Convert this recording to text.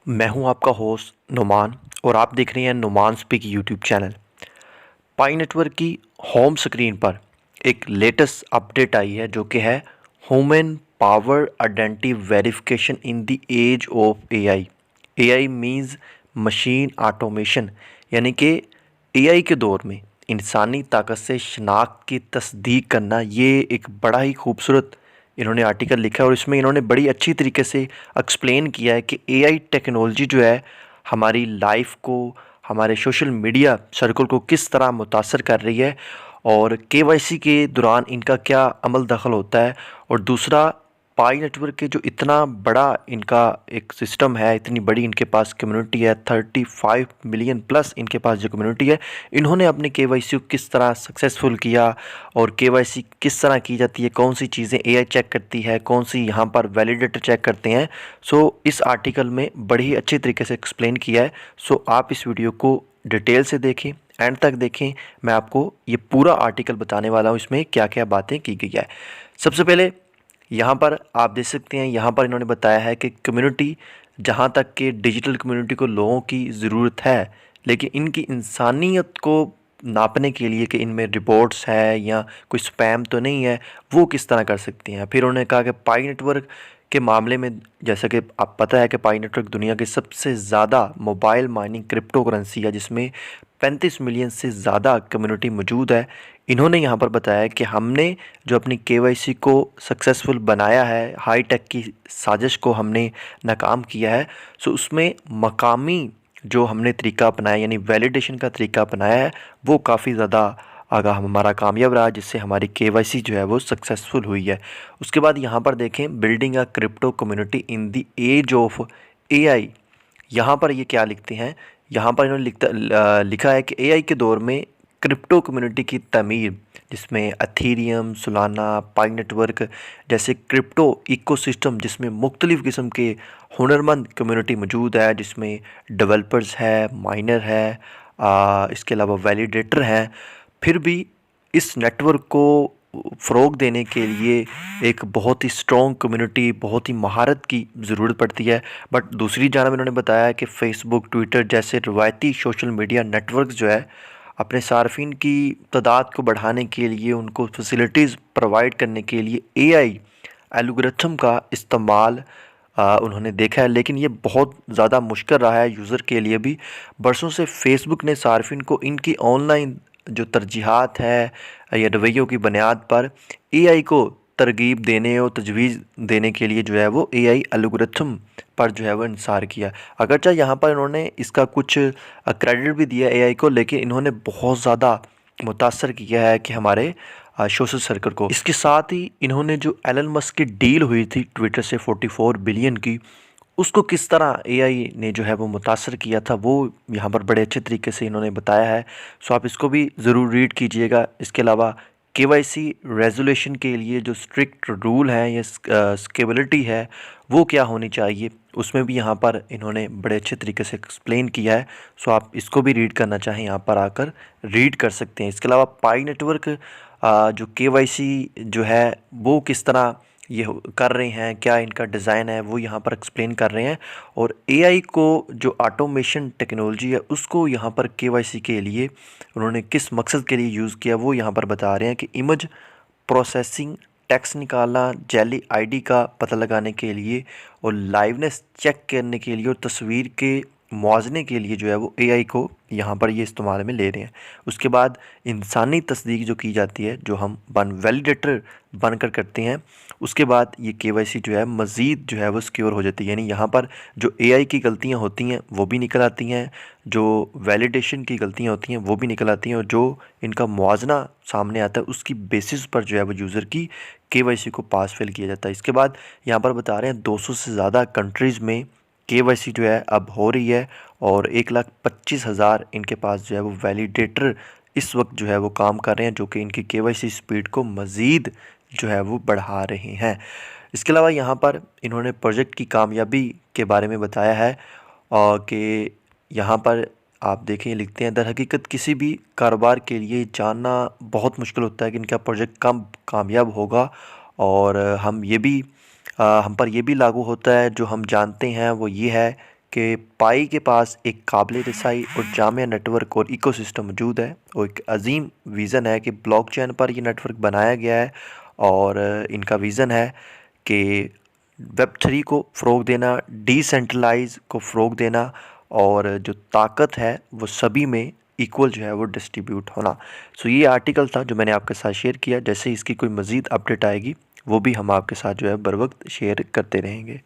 मैं हूं आपका होस्ट नुमान और आप देख रहे हैं Numan speak YouTube channel. Pi network की होम स्क्रीन पर एक लेटेस्ट अपडेट आई है जो कि है human power identity verification in the age of AI. AI means machine automation, यानी कि एआई के दौर में इंसानी ताकत से शनाख्त की तस्दीक करना। ये एक बड़ा ही खूबसूरत इन्होंने आर्टिकल लिखा है और इसमें इन्होंने बड़ी अच्छी तरीके से एक्सप्लेन किया है कि एआई टेक्नोलॉजी जो है हमारी लाइफ को, हमारे सोशल मीडिया सर्कल को किस तरह मुतासर कर रही है और केवाईसी के दौरान इनका क्या अमल दखल होता है। और दूसरा, पाई नेटवर्क के जो इतना बड़ा इनका एक सिस्टम है, इतनी बड़ी इनके पास कम्युनिटी है, 35 मिलियन प्लस इनके पास जो कम्युनिटी है, इन्होंने अपने केवाईसी को किस तरह सक्सेसफुल किया और केवाईसी किस तरह की जाती है, कौन सी चीज़ें एआई चेक करती है, कौन सी यहाँ पर वैलिडेटर चेक करते हैं। सो इस आर्टिकल में बड़ी ही अच्छी तरीके से एक्सप्लेन किया है। सो आप इस वीडियो को डिटेल से देखें, एंड तक देखें। मैं आपको ये पूरा आर्टिकल बताने वाला हूँ इसमें क्या क्या बातें की गई है। सबसे पहले यहाँ पर आप देख सकते हैं, यहाँ पर इन्होंने बताया है कि कम्युनिटी, जहाँ तक कि डिजिटल कम्युनिटी को लोगों की ज़रूरत है, लेकिन इनकी इंसानियत को नापने के लिए कि इनमें रिपोर्ट्स है या कोई स्पैम तो नहीं है, वो किस तरह कर सकती हैं। फिर उन्होंने कहा कि पाई नेटवर्क के मामले में, जैसा कि आप पता है कि पाई नेटवर्क दुनिया की सबसे ज़्यादा मोबाइल माइनिंग क्रिप्टो करेंसी है, जिसमें 35 मिलियन से ज़्यादा कम्युनिटी मौजूद है। इन्होंने यहाँ पर बताया कि हमने जो अपनी केवाईसी को सक्सेसफुल बनाया है, हाई टेक की साजिश को हमने नाकाम किया है। सो उसमें मकामी जो हमने तरीका अपनाया, यानी वैलिडेशन का तरीका अपनाया है, वो काफ़ी ज़्यादा आगा हमारा कामयाब रहा, जिससे हमारी केवाईसी जो है वो सक्सेसफुल हुई है। उसके बाद यहाँ पर देखें, building a crypto community in the age of AI. यहाँ पर ये क्या लिखते हैं, यहाँ पर इन्होंने लिखा है कि एआई के दौर में क्रिप्टो कम्युनिटी की तमीर, जिसमें एथेरियम, सोलाना, पाई नेटवर्क जैसे क्रिप्टो इकोसिस्टम, जिसमें मुख्तलिफ़ किस्म के हुनरमंद कम्युनिटी मौजूद है, जिसमें डेवलपर्स है, माइनर है, इसके अलावा वैलिडेटर हैं। फिर भी इस नेटवर्क को फ़रोग देने के लिए एक बहुत ही स्ट्रॉन्ग कम्युनिटी, बहुत ही महारत की ज़रूरत पड़ती है। बट दूसरी जानब इन्होंने बताया कि फ़ेसबुक, ट्विटर जैसे रवायती सोशल मीडिया नेटवर्क जो है, अपने सार्फिन की तादाद को बढ़ाने के लिए, उनको फैसिलिटीज़ प्रोवाइड करने के लिए एआई एल्गोरिथम का इस्तेमाल उन्होंने देखा है। लेकिन ये बहुत ज़्यादा मुश्किल रहा है यूज़र के लिए भी। बरसों से फ़ेसबुक ने सार्फिन को इनकी ऑनलाइन जो तरजीहात है या रवैयों की बुनियाद पर एआई को तरगीब देने और तजवीज़ देने के लिए जो है वो एआई एल्गोरिथम पर जो है वो इंसार किया। अगरचे यहाँ पर इन्होंने इसका कुछ क्रेडिट भी दिया एआई को, लेकिन इन्होंने बहुत ज़्यादा मुतासर किया है कि हमारे सोशल सर्कल को। इसके साथ ही इन्होंने जो एलन मस्क की डील हुई थी ट्विटर से 44 बिलियन की, उसको किस तरह एआई ने जो है वो मुतासर किया था, वो यहाँ पर बड़े अच्छे तरीके से इन्होंने बताया है। सो आप इसको भी ज़रूर रीड कीजिएगा। इसके अलावा केवाईसी रेजोल्यूशन के लिए जो स्ट्रिक्ट रूल हैं या स्केबिलिटी है, वो क्या होनी चाहिए, उसमें भी यहाँ पर इन्होंने बड़े अच्छे तरीके से एक्सप्लेन किया है। सो आप इसको भी रीड करना चाहें, यहाँ पर आकर रीड कर सकते हैं। इसके अलावा पाई नेटवर्क जो केवाईसी जो है वो किस तरह ये कर रहे हैं, क्या इनका डिज़ाइन है, वो यहाँ पर एक्सप्लेन कर रहे हैं। और एआई को जो ऑटोमेशन टेक्नोलॉजी है, उसको यहाँ पर केवाईसी के लिए उन्होंने किस मकसद के लिए यूज़ किया, वो यहाँ पर बता रहे हैं कि इमेज प्रोसेसिंग, टेक्स्ट निकालना, जेली आईडी का पता लगाने के लिए और लाइवनेस चेक करने के लिए और तस्वीर के मुआवजे के लिए जो है वो एआई को यहाँ पर ये इस्तेमाल में ले रहे हैं। उसके बाद इंसानी तस्दीक जो की जाती है, जो हम वैलिडेटर बनकर करते हैं, उसके बाद ये केवाईसी जो है मज़ीद जो है वो सिक्योर हो जाती है। यानी यहाँ पर जो एआई की गलतियाँ होती हैं वो भी निकल आती हैं, जो वैलिडेशन की गलतियाँ होती हैं वो भी निकल आती हैं, और जो इनका मुआवजा सामने आता है उसकी बेसिस पर जो है वो यूज़र की केवाईसी को पास फेल किया जाता है। इसके बाद यहाँ पर बता रहे हैं 200 से ज़्यादा कंट्रीज़ में केवाईसी जो है अब हो रही है, और 1,25,000 इनके पास जो है वो वैलिडेटर इस वक्त जो है वो काम कर रहे हैं, जो कि इनकी केवाईसी स्पीड को मज़ीद जो है वो बढ़ा रहे हैं। इसके अलावा यहाँ पर इन्होंने प्रोजेक्ट की कामयाबी के बारे में बताया है, और कि यहाँ पर आप देखें, लिखते हैं, दर हकीकत किसी भी कारोबार के लिए जानना बहुत मुश्किल होता है कि इनका प्रोजेक्ट कब कामयाब होगा। और हम पर ये भी लागू होता है, जो हम जानते हैं वो ये है कि पाई के पास एक काबिल रसाई और जामिया नेटवर्क और इकोसिस्टम मौजूद है और एक अजीम विज़न है कि ब्लॉकचेन पर ये नेटवर्क बनाया गया है और इनका विज़न है कि वेब 3 को फ़रोग देना, डिसेंट्रलाइज को फ़रोग देना और जो ताकत है वो सभी में इक्वल जो है वो डिस्ट्रीब्यूट होना। सो ये आर्टिकल था जो मैंने आपके साथ शेयर किया। जैसे इसकी कोई मज़ीद अपडेट आएगी वो भी हम आपके साथ जो है बर वक्त शेयर करते रहेंगे।